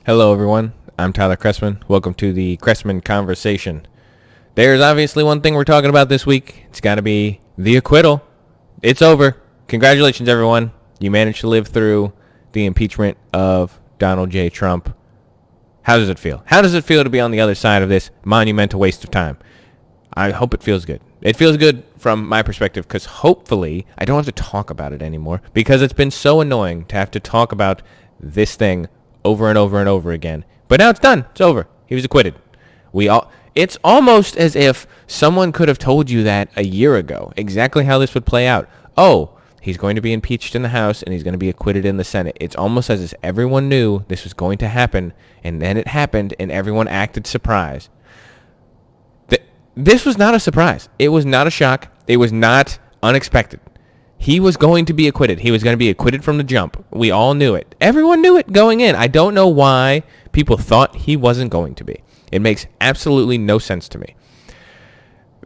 Hello, everyone. I'm Tyler Chrestman. Welcome to the Chrestman Conversation. There's obviously one thing we're talking about this week. It's got to be the acquittal. It's over. Congratulations, everyone. You managed to live through the impeachment of Donald J. Trump. How does it feel? How does it feel to be on the other side of this monumental waste of time? I hope it feels good. It feels good from my perspective because hopefully I don't have to talk about it anymore because it's been so annoying to have to talk about this thing over and over and over again. But now it's done. It's over. He was acquitted. It's almost as if someone could have told you that a year ago, exactly how this would play out. Oh, he's going to be impeached in the House and he's going to be acquitted in the Senate. It's almost as if everyone knew this was going to happen, and then it happened and everyone acted surprised. This was not a surprise. It was not a shock. It was not unexpected. He was going to be acquitted. He was going to be acquitted from the jump. We all knew it. Everyone knew it going in. I don't know why people thought he wasn't going to be. It makes absolutely no sense to me.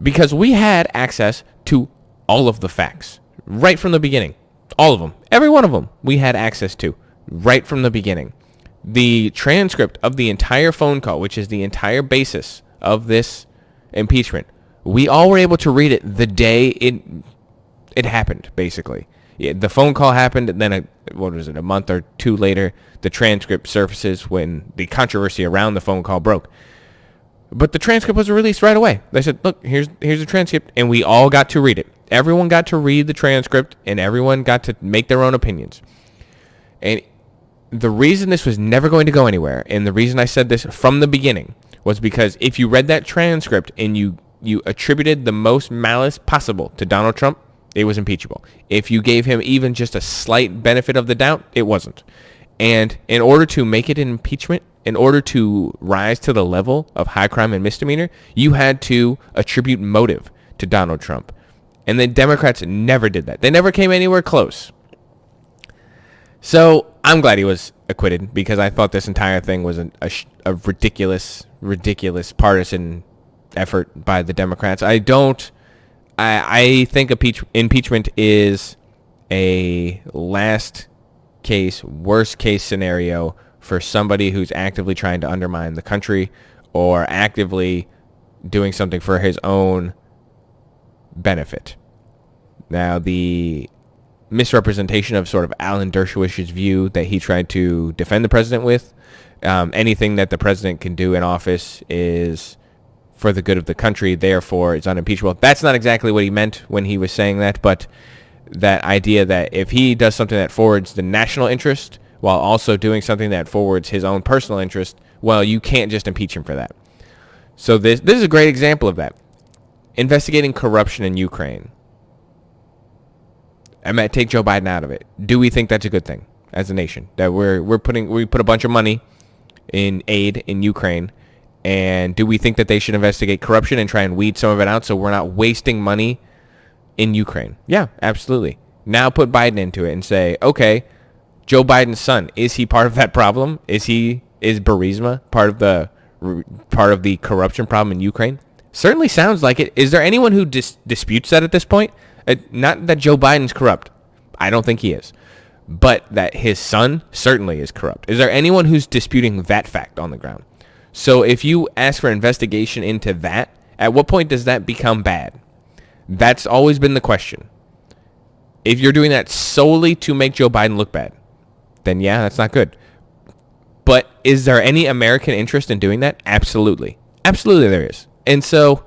Because we had access to all of the facts right from the beginning. All of them. Every one of them we had access to right from the beginning. The transcript of the entire phone call, which is the entire basis of this impeachment, we all were able to read it the day it happened, basically. Yeah, the phone call happened, and then a month or two later, the transcript surfaces when the controversy around the phone call broke. But the transcript was released right away. They said, look, here's the transcript, and we all got to read it. Everyone got to read the transcript, and everyone got to make their own opinions. And the reason this was never going to go anywhere, and the reason I said this from the beginning, was because if you read that transcript and you attributed the most malice possible to Donald Trump, it was impeachable. If you gave him even just a slight benefit of the doubt, it wasn't. And in order to make it an impeachment, in order to rise to the level of high crime and misdemeanor, you had to attribute motive to Donald Trump. And the Democrats never did that. They never came anywhere close. So I'm glad he was acquitted because I thought this entire thing was a ridiculous partisan effort by the Democrats. I think impeachment is a last case, worst case scenario for somebody who's actively trying to undermine the country or actively doing something for his own benefit. Now, the misrepresentation of sort of Alan Dershowitz's view that he tried to defend the president with, anything that the president can do in office is for the good of the country, therefore it's unimpeachable. That's not exactly what he meant when he was saying that, but that idea that if he does something that forwards the national interest while also doing something that forwards his own personal interest, well, you can't just impeach him for that. So this is a great example of that. Investigating corruption in Ukraine. I might take Joe Biden out of it. Do we think that's a good thing as a nation? That we put a bunch of money in aid in Ukraine, and do we think that they should investigate corruption and try and weed some of it out so we're not wasting money in Ukraine? Yeah, absolutely. Now put Biden into it and say, okay, Joe Biden's son, is he part of that problem? Is Burisma part of the corruption problem in Ukraine? Certainly sounds like it. Is there anyone who disputes that at this point? Not that Joe Biden's corrupt. I don't think he is. But that his son certainly is corrupt. Is there anyone who's disputing that fact on the ground? So if you ask for investigation into that, at what point does that become bad? That's always been the question. If you're doing that solely to make Joe Biden look bad, then yeah, that's not good. But is there any American interest in doing that? Absolutely. Absolutely there is. And so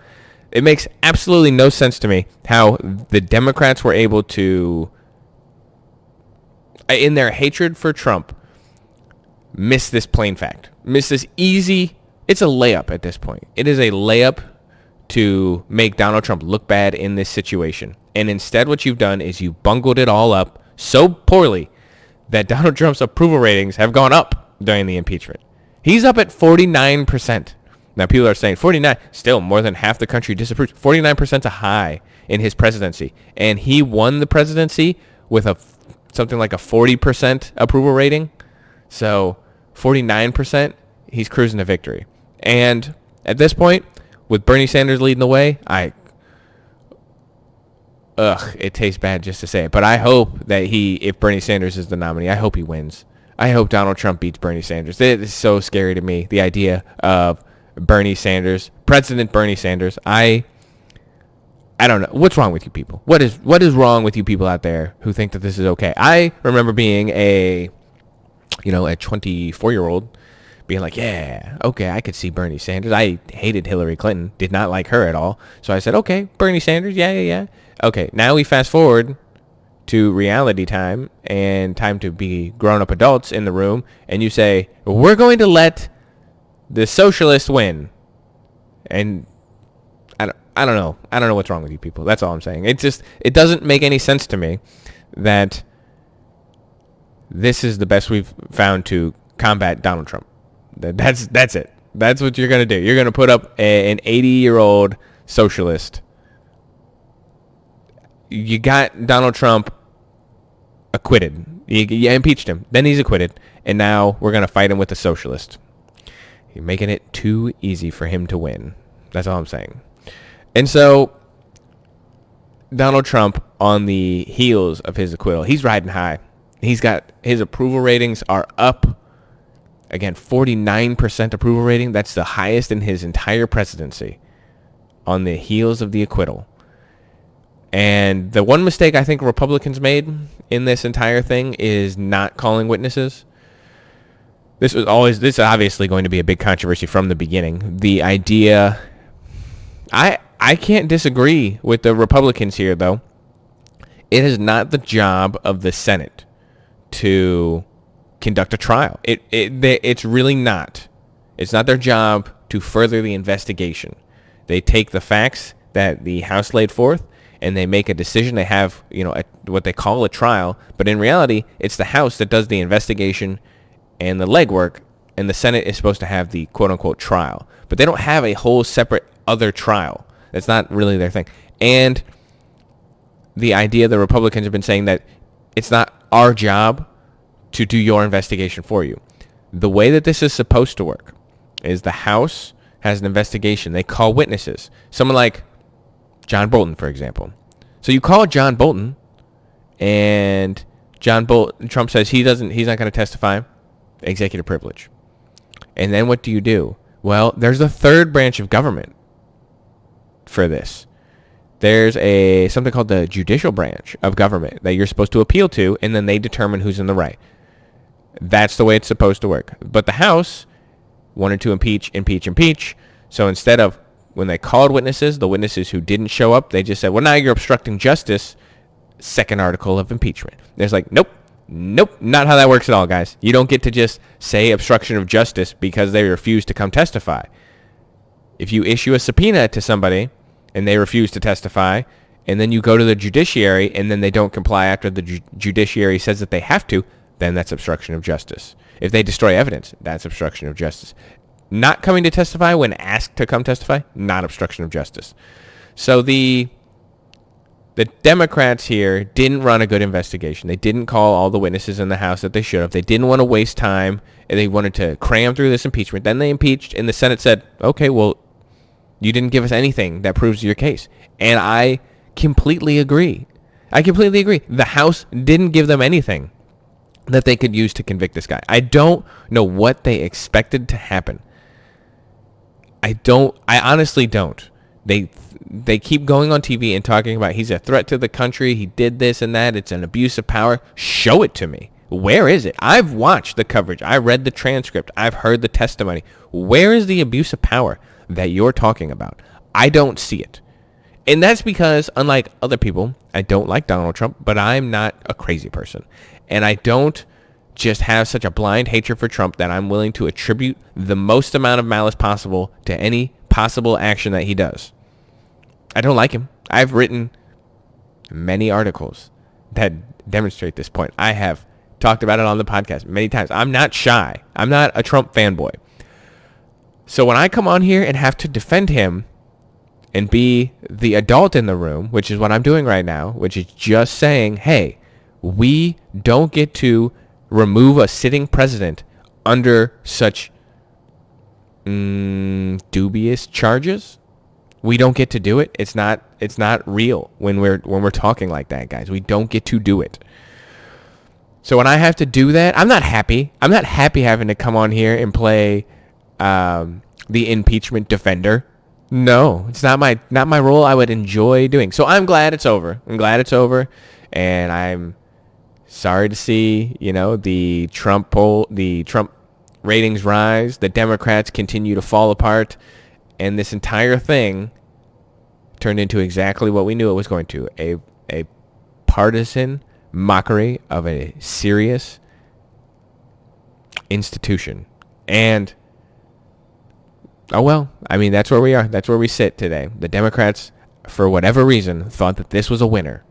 it makes absolutely no sense to me how the Democrats were able to, in their hatred for Trump, miss this plain fact. Miss this easy, it's a layup at this point. It is a layup to make Donald Trump look bad in this situation. And instead what you've done is you bungled it all up so poorly that Donald Trump's approval ratings have gone up during the impeachment. He's up at 49%. Now people are saying 49, still more than half the country disapproves. 49% is a high in his presidency. And he won the presidency with something like a 40% approval rating. So 49%, he's cruising to victory. And at this point, with Bernie Sanders leading the way, it tastes bad just to say it. But I hope that if Bernie Sanders is the nominee, I hope he wins. I hope Donald Trump beats Bernie Sanders. It is so scary to me, the idea of Bernie Sanders, President Bernie Sanders. I don't know. What's wrong with you people? What is wrong with you people out there who think that this is okay? I remember being a 24-year-old being like, yeah, okay, I could see Bernie Sanders. I hated Hillary Clinton, did not like her at all. So I said, okay, Bernie Sanders, yeah. Okay, now we fast forward to reality time and time to be grown-up adults in the room, and you say, we're going to let the socialist win. And I don't know. I don't know what's wrong with you people. That's all I'm saying. It doesn't make any sense to me that this is the best we've found to combat Donald Trump. That's it. That's what you're going to do. You're going to put up an 80-year-old socialist. You got Donald Trump acquitted. You impeached him. Then he's acquitted. And now we're going to fight him with a socialist. You're making it too easy for him to win. That's all I'm saying. And so Donald Trump, on the heels of his acquittal, he's riding high. He's got his approval ratings are up. Again, 49% approval rating. That's the highest in his entire presidency on the heels of the acquittal. And the one mistake I think Republicans made in this entire thing is not calling witnesses. This is obviously going to be a big controversy from the beginning. The idea, I can't disagree with the Republicans here, though. It is not the job of the Senate to conduct a trial. It's really not. It's not their job to further the investigation. They take the facts that the House laid forth and they make a decision. They have, what they call a trial, but in reality, it's the House that does the investigation and the legwork, and the Senate is supposed to have the quote-unquote trial. But they don't have a whole separate other trial. That's not really their thing. And the idea the Republicans have been saying that it's not our job to do your investigation for you. The way that this is supposed to work is the House has an investigation. They call witnesses. Someone like John Bolton, for example. So you call John Bolton, and Trump says he's not going to testify. Executive privilege. And then what do? Well, there's a third branch of government for this. There's something called the judicial branch of government that you're supposed to appeal to, and then they determine who's in the right. That's the way it's supposed to work. But the House wanted to impeach. So instead of, when they called witnesses, the witnesses who didn't show up, they just said, well, now you're obstructing justice. Second article of impeachment. There's like, nope, not how that works at all, guys. You don't get to just say obstruction of justice because they refuse to come testify. If you issue a subpoena to somebody and they refuse to testify, and then you go to the judiciary and then they don't comply after the judiciary says that they have to, then that's obstruction of justice. If they destroy evidence, that's obstruction of justice. Not coming to testify when asked to come testify, not obstruction of justice. So the Democrats here didn't run a good investigation. They didn't call all the witnesses in the House that they should have. They didn't want to waste time, and they wanted to cram through this impeachment. Then they impeached, and the Senate said, okay, well, you didn't give us anything that proves your case. And I completely agree. The House didn't give them anything that they could use to convict this guy. I don't know what they expected to happen. I honestly don't. They keep going on TV and talking about he's a threat to the country. He did this and that. It's an abuse of power. Show it to me. Where is it? I've watched the coverage. I read the transcript. I've heard the testimony. Where is the abuse of power that you're talking about? I don't see it. And that's because, unlike other people, I don't like Donald Trump, but I'm not a crazy person. And I don't just have such a blind hatred for Trump that I'm willing to attribute the most amount of malice possible to any possible action that he does. I don't like him. I've written many articles that demonstrate this point. I have talked about it on the podcast many times. I'm not shy. I'm not a Trump fanboy. So when I come on here and have to defend him and be the adult in the room, which is what I'm doing right now, which is just saying, hey, we don't get to remove a sitting president under such dubious charges. We don't get to do it. It's not real when we're talking like that, guys. We don't get to do it. So when I have to do that, I'm not happy. I'm not happy having to come on here and play the impeachment defender. No, it's not my role I would enjoy doing. So I'm glad it's over. And I'm sorry to see, the Trump ratings rise, the Democrats continue to fall apart, and this entire thing turned into exactly what we knew it was going to, a partisan mockery of a serious institution. And oh well, I mean, that's where we are. That's where we sit today. The Democrats, for whatever reason, thought that this was a winner.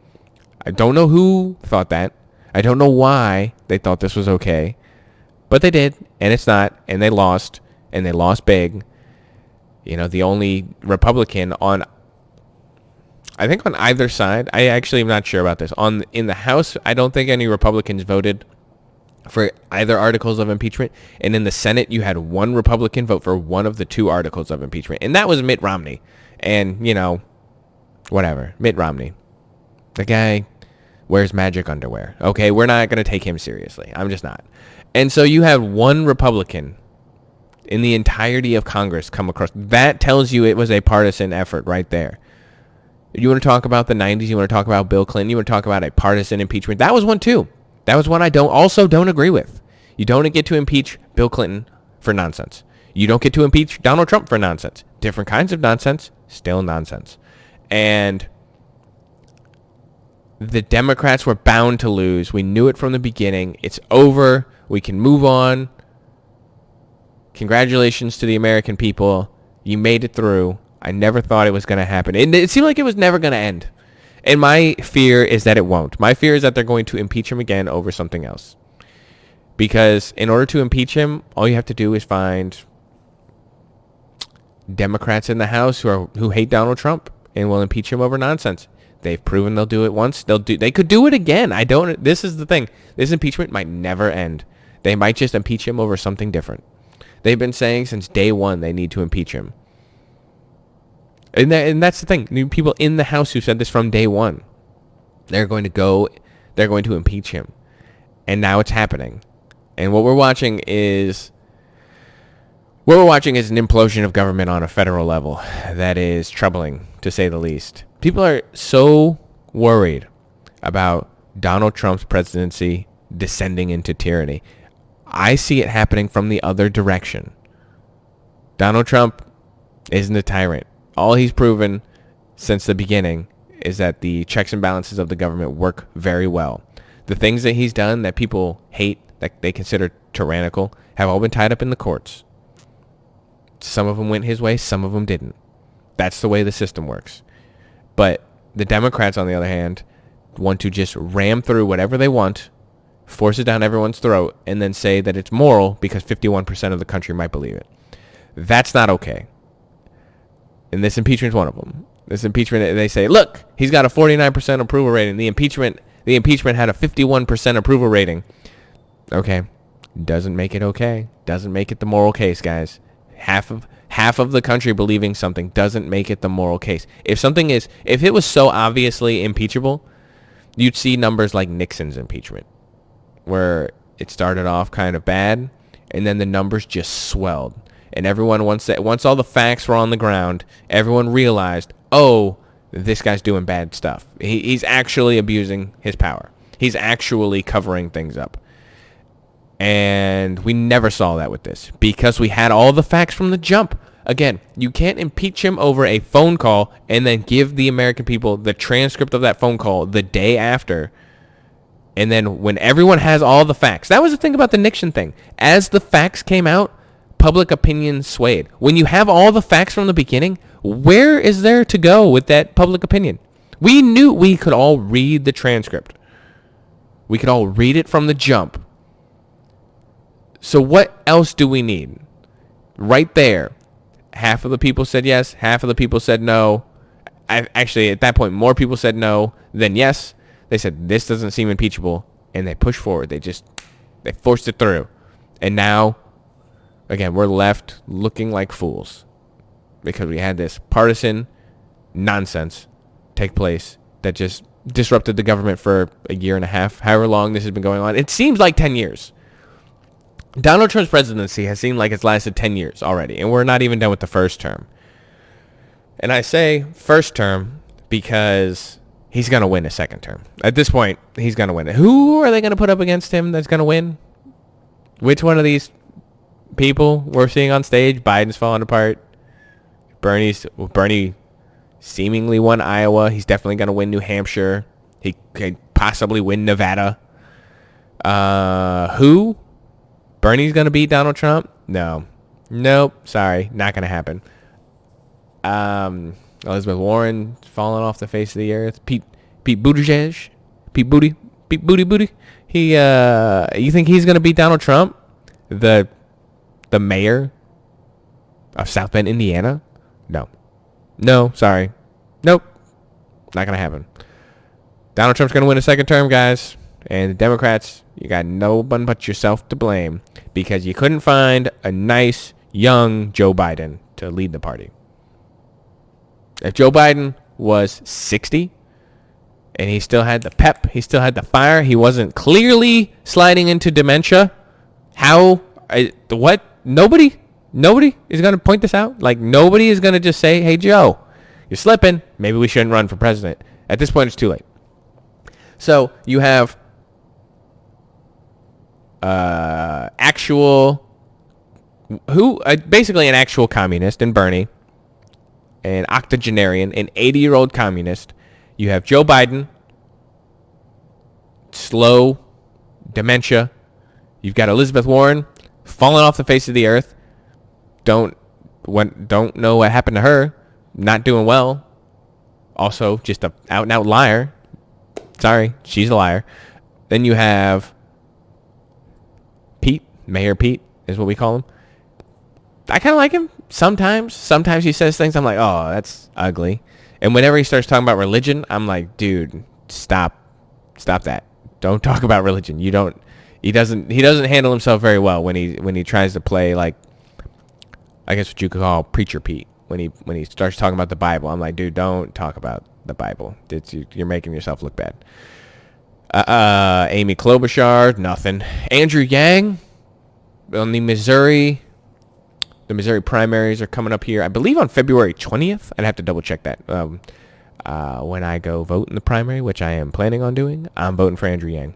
I don't know who thought that. I don't know why they thought this was okay. But they did, and it's not, and they lost big. The only Republican I think on either side, I actually am not sure about this. In the House, I don't think any Republicans voted for either articles of impeachment. And in the Senate, you had one Republican vote for one of the two articles of impeachment. And that was Mitt Romney. And, whatever. Mitt Romney. The guy wears magic underwear. Okay, we're not going to take him seriously. I'm just not. And so you have one Republican in the entirety of Congress come across. That tells you it was a partisan effort right there. You want to talk about the 90s, you want to talk about Bill Clinton, you want to talk about a partisan impeachment. That was one too. That was one I don't agree with. You don't get to impeach Bill Clinton for nonsense. You don't get to impeach Donald Trump for nonsense. Different kinds of nonsense, still nonsense. And the Democrats were bound to lose. We knew it from the beginning. It's over. We can move on. Congratulations to the American people. You made it through. I never thought it was going to happen. It seemed like it was never going to end. And my fear is that it won't. My fear is that they're going to impeach him again over something else. Because in order to impeach him, all you have to do is find Democrats in the House who hate Donald Trump and will impeach him over nonsense. They've proven they'll do it once. They could do it again. This is the thing. This impeachment might never end. They might just impeach him over something different. They've been saying since day one they need to impeach him. And that's the thing. New people in the House who said this from day one. They're going to impeach him. And now it's happening. And what we're watching is an implosion of government on a federal level that is troubling, to say the least. People are so worried about Donald Trump's presidency descending into tyranny. I see it happening from the other direction. Donald Trump isn't a tyrant. All he's proven since the beginning is that the checks and balances of the government work very well. The things that he's done that people hate, that they consider tyrannical, have all been tied up in the courts. Some of them went his way, some of them didn't. That's the way the system works. But the Democrats, on the other hand, want to just ram through whatever they want, force it down everyone's throat, and then say that it's moral because 51% of the country might believe it. That's not okay. And this impeachment is one of them. This impeachment, they say, look, he's got a 49% approval rating. The impeachment had a 51% approval rating. Okay. Doesn't make it okay. Doesn't make it the moral case, guys. Half of the country believing something doesn't make it the moral case. If it was so obviously impeachable, you'd see numbers like Nixon's impeachment, where it started off kind of bad, and then the numbers just swelled. And everyone, once all the facts were on the ground, everyone realized, oh, this guy's doing bad stuff. He's actually abusing his power. He's actually covering things up. And we never saw that with this because we had all the facts from the jump. Again, you can't impeach him over a phone call and then give the American people the transcript of that phone call the day after. And then when everyone has all the facts, that was the thing about the Nixon thing. As the facts came out, public opinion swayed. When you have all the facts from the beginning, where is there to go with that public opinion? We knew we could all read the transcript. We could all read it from the jump. So what else do we need? Right there, half of the people said yes, half of the people said no. Actually, at that point, more people said no than yes. They said this doesn't seem impeachable, and they pushed forward. They forced it through. And now, again, we're left looking like fools because we had this partisan nonsense take place that just disrupted the government for a year and a half, however long this has been going on. It seems like 10 years. Donald Trump's presidency has seemed like it's lasted 10 years already, and we're not even done with the first term. And I say first term because he's going to win a second term. At this point, he's going to win it. Who are they going to put up against him that's going to win? Which one of these people we're seeing on stage? Biden's falling apart. Bernie seemingly won Iowa. He's definitely going to win New Hampshire. He could possibly win Nevada. Who? Bernie's going to beat Donald Trump? No. Nope. Sorry. Not going to happen. Elizabeth Warren falling off the face of the earth. Pete Buttigieg. Pete Booty. He, you think he's going to beat Donald Trump? The mayor of South Bend, Indiana? No, sorry. Nope. Not going to happen. Donald Trump's going to win a second term, guys. And the Democrats, you got no one but yourself to blame because you couldn't find a nice, young Joe Biden to lead the party. If Joe Biden was 60 and he still had the pep, he still had the fire, he wasn't clearly sliding into dementia, what? Nobody is going to point this out? Like, nobody is going to just say, hey, Joe, you're slipping. Maybe we shouldn't run for president. At this point, it's too late. So you have basically an actual communist in Bernie, an octogenarian, an 80-year-old communist. You have Joe Biden, slow, dementia. You've got Elizabeth Warren falling off the face of the earth. Don't know what happened to her. Not doing well. Also, just a out-and-out liar. Sorry, she's a liar. Then you have Pete, Mayor Pete is what we call him. I kind of like him sometimes. Sometimes he says things I'm like, oh, that's ugly. And whenever he starts talking about religion, I'm like, dude, stop that. Don't talk about religion. He doesn't handle himself very well when he tries to play, like, I guess what you could call Preacher Pete. When he starts talking about the Bible, I'm like, dude, don't talk about the Bible. You're making yourself look bad. Amy Klobuchar, nothing. Andrew Yang on the Missouri primaries are coming up here, I believe, on February 20th. I'd have to double check that. When I go vote in the primary, which I am planning on doing, I'm voting for Andrew Yang.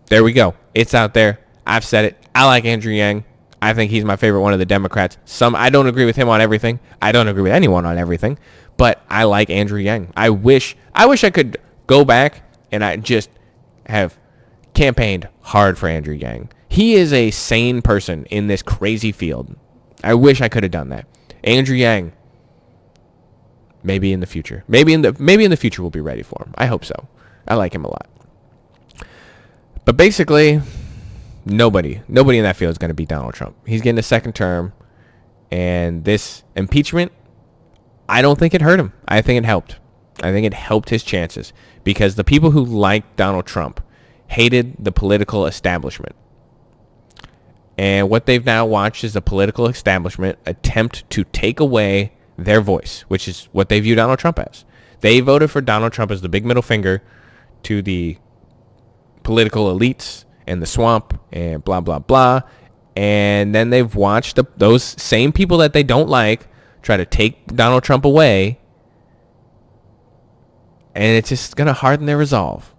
There we go. It's out there. I've said it. I like Andrew Yang. I think he's my favorite one of the Democrats. I don't agree with him on everything. I don't agree with anyone on everything. But I like Andrew Yang. I wish I could go back and I just have campaigned hard for Andrew Yang. He is a sane person in this crazy field. I wish I could have done that. Andrew Yang. Maybe in the future. Maybe in the future we'll be ready for him. I hope so. I like him a lot. But basically, nobody in that field is going to beat Donald Trump. He's getting a second term, and this impeachment, I don't think it hurt him. I think it helped. I think it helped his chances because the people who liked Donald Trump hated the political establishment. And what they've now watched is the political establishment attempt to take away their voice, which is what they view Donald Trump as. They voted for Donald Trump as the big middle finger to the political elites and the swamp and blah, blah, blah. And then they've watched those same people that they don't like try to take Donald Trump away. And it's just going to harden their resolve.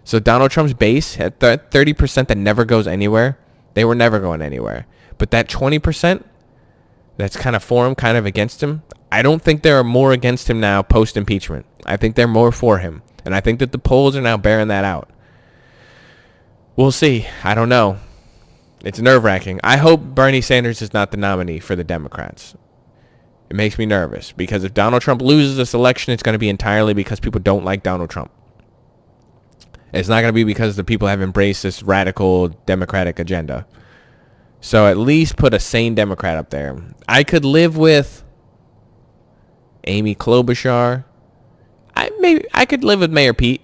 So Donald Trump's base at 30% that never goes anywhere, they were never going anywhere. But that 20% that's kind of for him, kind of against him, I don't think there are more against him now post-impeachment. I think they're more for him. And I think that the polls are now bearing that out. We'll see. I don't know. It's nerve-wracking. I hope Bernie Sanders is not the nominee for the Democrats. It makes me nervous because if Donald Trump loses this election, it's going to be entirely because people don't like Donald Trump. It's not going to be because the people have embraced this radical Democratic agenda. So at least put a sane Democrat up there. I could live with Amy Klobuchar. I could live with Mayor Pete.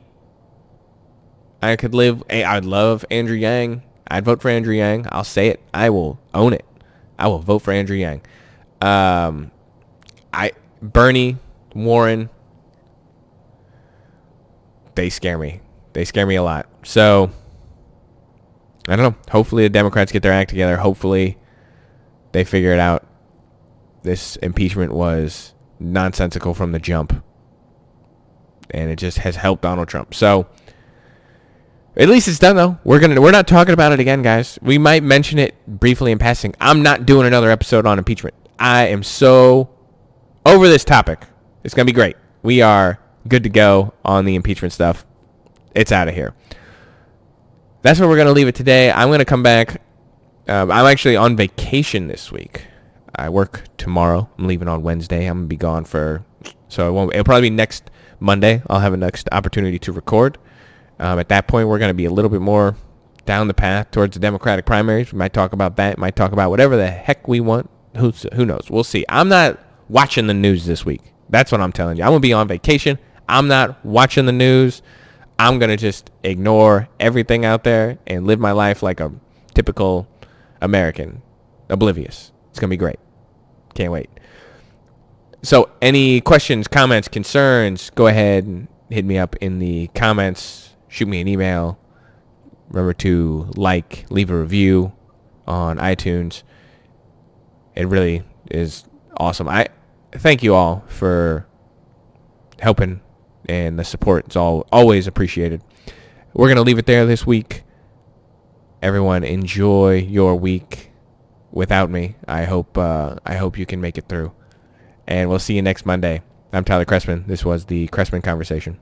I'd love Andrew Yang. I'd vote for Andrew Yang. I'll say it. I will own it. I will vote for Andrew Yang. Bernie, Warren, they scare me. They scare me a lot. So, I don't know. Hopefully the Democrats get their act together. Hopefully they figure it out. This impeachment was nonsensical from the jump. And it just has helped Donald Trump. So, at least it's done, though. We're not talking about it again, guys. We might mention it briefly in passing. I'm not doing another episode on impeachment. I am so over this topic. It's going to be great. We are good to go on the impeachment stuff. It's out of here. That's where we're going to leave it today. I'm going to come back. I'm actually on vacation this week. I work tomorrow. I'm leaving on Wednesday. I'm going to be gone it'll probably be next Monday. I'll have a next opportunity to record. At that point, we're going to be a little bit more down the path towards the Democratic primaries. We might talk about that. Might talk about whatever the heck we want. Who knows? We'll see. I'm not watching the news this week. That's what I'm telling you. I'm going to be on vacation. I'm not watching the news. I'm going to just ignore everything out there and live my life like a typical American, oblivious. It's going to be great. Can't wait. So any questions, comments, concerns, go ahead and hit me up in the comments. Shoot me an email. Remember to leave a review on iTunes. It really is awesome. I thank you all for helping, and the support is always appreciated. We're going to leave it there this week. Everyone, enjoy your week without me. I hope you can make it through. And we'll see you next Monday. I'm Tyler Chrestman. This was the Chrestman Conversation.